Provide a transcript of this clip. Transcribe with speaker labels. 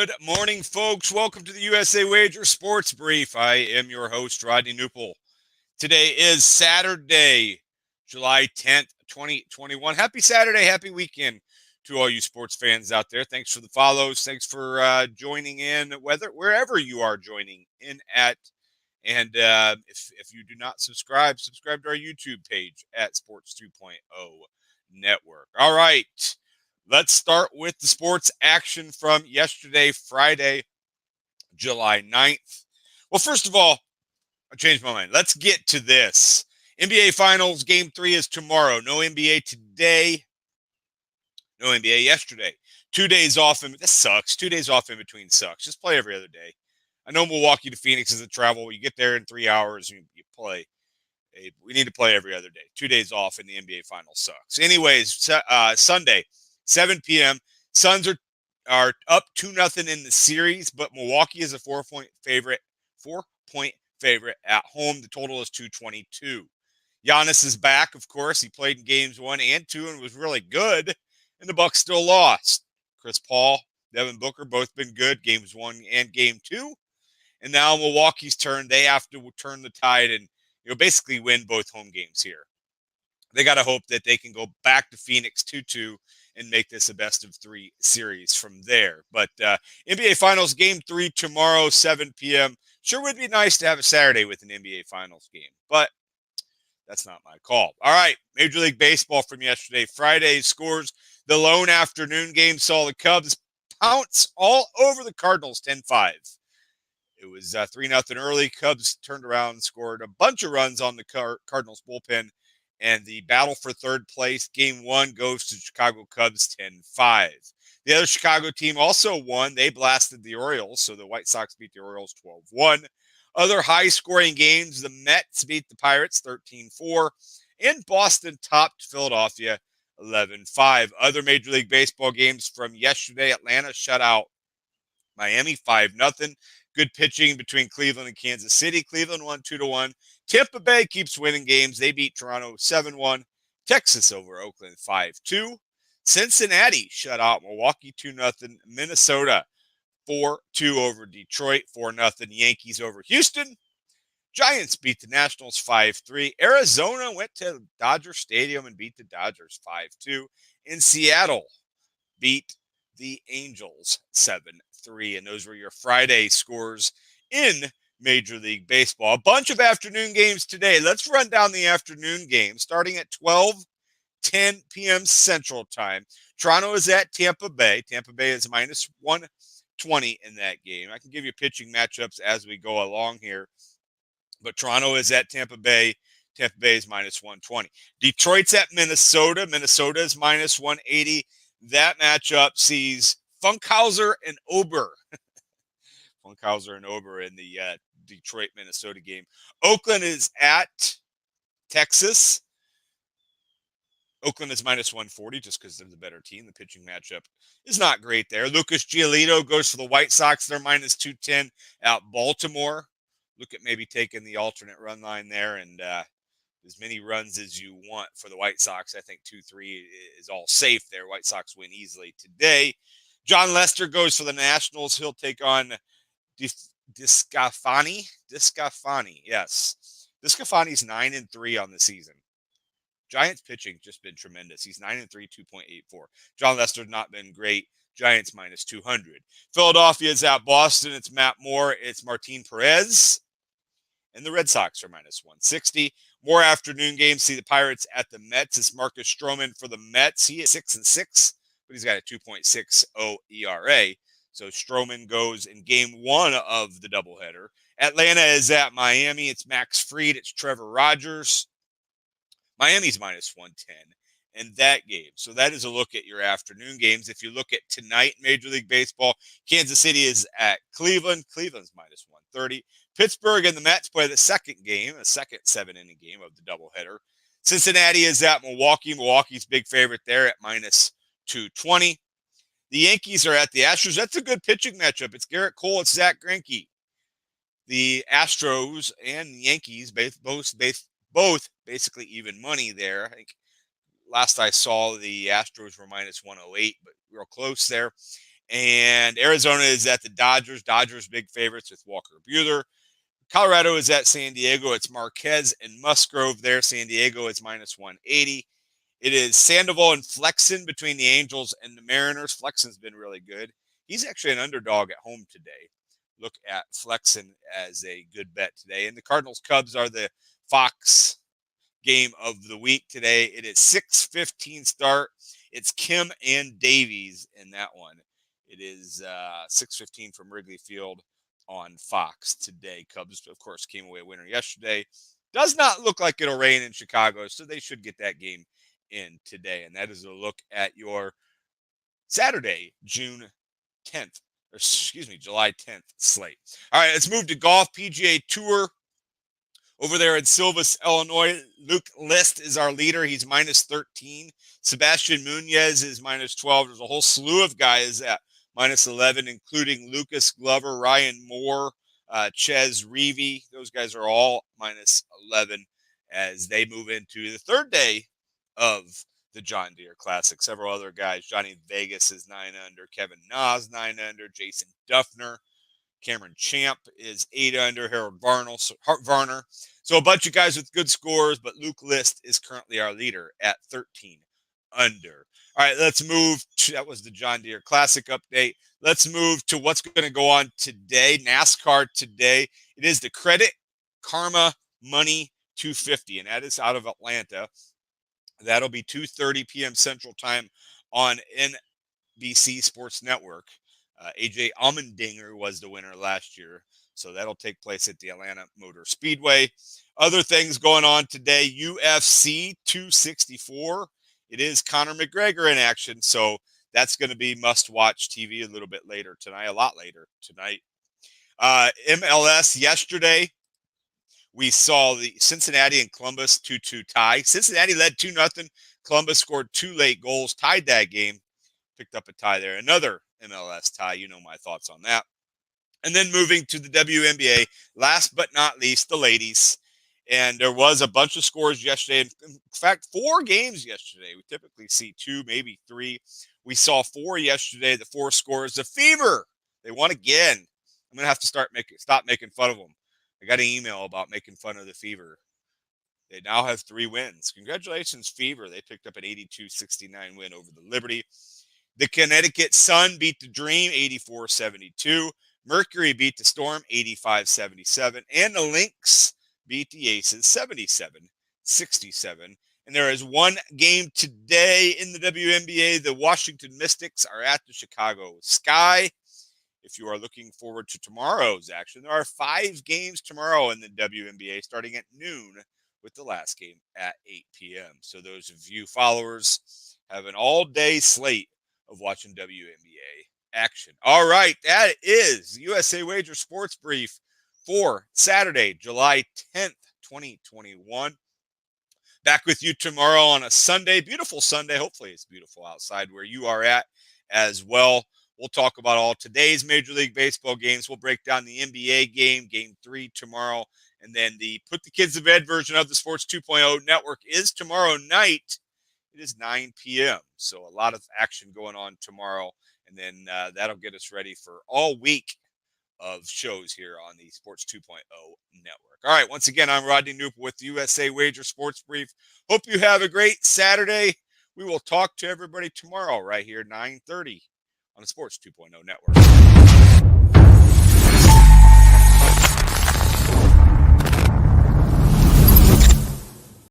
Speaker 1: Good morning, folks. Welcome to the USA Wager Sports Brief. I am your host, Rodney Knuppel. Today is Saturday, July 10th, 2021. Happy Saturday, happy weekend to all you sports fans out there. Thanks for the follows. Thanks for joining in, wherever you are joining in at. And if you do not subscribe to our YouTube page at Sports 2.0 Network. All right. Let's start with the sports action from yesterday, Friday, July 9th. Well, first of all, I changed my mind. Let's get to this. NBA Finals Game 3 is tomorrow. No NBA today. No NBA yesterday. 2 days off. This sucks. 2 days off in between sucks. Just play every other day. I know Milwaukee to Phoenix is a travel. You get there in 3 hours and you play. We need to play every other day. 2 days off in the NBA Finals sucks. Anyways, Sunday, 7 p.m. Suns are up 2-0 in the series, but Milwaukee is a 4-point favorite. 4-point favorite at home. The total is 222. Giannis is back, of course. He played in games 1 and 2 and was really good, and the Bucks still lost. Chris Paul, Devin Booker, both been good, games 1 and game 2. And now Milwaukee's turn. They have to turn the tide and basically win both home games here. They got to hope that they can go back to Phoenix 2-2 and make this a best-of-3 series from there. But NBA Finals Game 3 tomorrow, 7 p.m. Sure would be nice to have a Saturday with an NBA Finals game, but that's not my call. All right, Major League Baseball from yesterday, Friday scores. The lone afternoon game saw the Cubs pounce all over the Cardinals 10-5. It was 3-0 early. Cubs turned around and scored a bunch of runs on the Cardinals bullpen. And the battle for third place, game 1, goes to Chicago Cubs 10-5. The other Chicago team also won. They blasted the Orioles, so the White Sox beat the Orioles 12-1. Other high-scoring games, the Mets beat the Pirates 13-4. And Boston topped Philadelphia 11-5. Other Major League Baseball games from yesterday, Atlanta shut out Miami 5-0. Good pitching between Cleveland and Kansas City. Cleveland won 2-1. Tampa Bay keeps winning games. They beat Toronto 7-1. Texas over Oakland 5-2. Cincinnati shut out Milwaukee 2-0. Minnesota 4-2 over Detroit. 4-0 Yankees over Houston. Giants beat the Nationals 5-3. Arizona went to Dodger Stadium and beat the Dodgers 5-2. And Seattle beat the Angels 7-3. And those were your Friday scores in Major League Baseball. A bunch of afternoon games today. Let's run down the afternoon games starting at 12:10 p.m. Central Time. Toronto is at Tampa Bay. Tampa Bay is minus 120 in that game. I can give you pitching matchups as we go along here. But Toronto is at Tampa Bay. Tampa Bay is minus 120. Detroit's at Minnesota. Minnesota is minus 180. That matchup sees Funkhauser and Ober. Funkhauser and Ober in the Detroit-Minnesota game. Oakland is at Texas. Oakland is minus 140 just because they're the better team. The pitching matchup is not great there. Lucas Giolito goes for the White Sox. They're minus 210 at Baltimore. Look at maybe taking the alternate run line there and as many runs as you want for the White Sox. I think 2-3 is all safe there. White Sox win easily today. John Lester goes for the Nationals. He'll take on Discafani, yes. Discafani's 9-3 on the season. Giants pitching just been tremendous. He's 9-3, 2.84. John Lester's not been great. Giants minus 200. Philadelphia is at Boston. It's Matt Moore. It's Martin Perez. And the Red Sox are minus 160. More afternoon games. See the Pirates at the Mets. It's Marcus Stroman for the Mets. He is 6-6, but he's got a 2.60 ERA. So Stroman goes in game 1 of the doubleheader. Atlanta is at Miami. It's Max Fried. It's Trevor Rogers. Miami's minus 110 in that game. So that is a look at your afternoon games. If you look at tonight, Major League Baseball, Kansas City is at Cleveland. Cleveland's minus 130. Pittsburgh and the Mets play the second game, a second 7-inning game of the doubleheader. Cincinnati is at Milwaukee. Milwaukee's big favorite there at minus 220. The Yankees are at the Astros. That's a good pitching matchup. It's Garrett Cole. It's Zach Greinke. The Astros and the Yankees both basically even money there. I think last I saw the Astros were minus 108, but real close there. And Arizona is at the Dodgers. Dodgers big favorites with Walker Buehler. Colorado is at San Diego. It's Marquez and Musgrove there. San Diego is minus 180. It is Sandoval and Flexen between the Angels and the Mariners. Flexen's been really good. He's actually an underdog at home today. Look at Flexen as a good bet today. And the Cardinals-Cubs are the Fox game of the week today. It is 6:15 start. It's Kim and Davies in that one. It is 6:15 from Wrigley Field on Fox today. Cubs, of course, came away winner yesterday. Does not look like it'll rain in Chicago, so they should get that game in today. And that is a look at your Saturday, June 10th, or excuse me, July 10th slate. All right, let's move to golf. PGA Tour over there in Silvis, Illinois. Luke List is our leader. He's minus 13. Sebastian Munoz is minus 12. There's a whole slew of guys at minus 11, including Lucas Glover, Ryan Moore, Ches Reavie. Those guys are all minus 11 as they move into the third day of the John Deere Classic. Several other guys. Johnny Vegas is 9 under. Kevin Nas 9 under. Jason Duffner. Cameron Champ is 8 under. Harold Varner. So a bunch of guys with good scores, but Luke List is currently our leader at 13 under. All right, let's move to, that was the John Deere Classic update. Let's move to what's going to go on today. NASCAR today. It is the Credit Karma Money 250, and that is out of Atlanta. That'll be 2:30 p.m. Central Time on NBC Sports Network. AJ Allmendinger was the winner last year, so that'll take place at the Atlanta Motor Speedway. Other things going on today, UFC 264. It is Conor McGregor in action, so that's going to be must-watch TV a little bit later tonight, a lot later tonight. MLS yesterday, we saw the Cincinnati and Columbus 2-2 tie. Cincinnati led 2-0. Columbus scored 2 late goals, tied that game, picked up a tie there. Another MLS tie. You know my thoughts on that. And then moving to the WNBA, last but not least, the ladies. And there was a bunch of scores yesterday. In fact, 4 games yesterday. We typically see 2, maybe 3. We saw 4 yesterday. The 4 scores. The Fever, they won again. I'm going to have to stop making fun of them. I got an email about making fun of the Fever. They now have 3 wins. Congratulations, Fever. They picked up an 82-69 win over the Liberty. The Connecticut Sun beat the Dream 84-72. Mercury beat the Storm 85-77. And the Lynx beat the Aces 77-67. And there is one game today in the WNBA. The Washington Mystics are at the Chicago Sky. If you are looking forward to tomorrow's action, there are 5 games tomorrow in the WNBA starting at noon with the last game at 8 p.m. So those of you followers have an all-day slate of watching WNBA action. All right, that is the USA Wager Sports Brief for Saturday, July 10th, 2021. Back with you tomorrow on a Sunday, beautiful Sunday. Hopefully it's beautiful outside where you are at as well. We'll talk about all today's Major League Baseball games. We'll break down the NBA game, Game 3 tomorrow. And then the Put the Kids to Bed version of the Sports 2.0 Network is tomorrow night. It is 9 p.m. So a lot of action going on tomorrow. And then that'll get us ready for all week of shows here on the Sports 2.0 Network. All right, once again, I'm Rodney Knuppel with the USA Wager Sports Brief. Hope you have a great Saturday. We will talk to everybody tomorrow right here, 9:30 on the Sports 2.0 Network.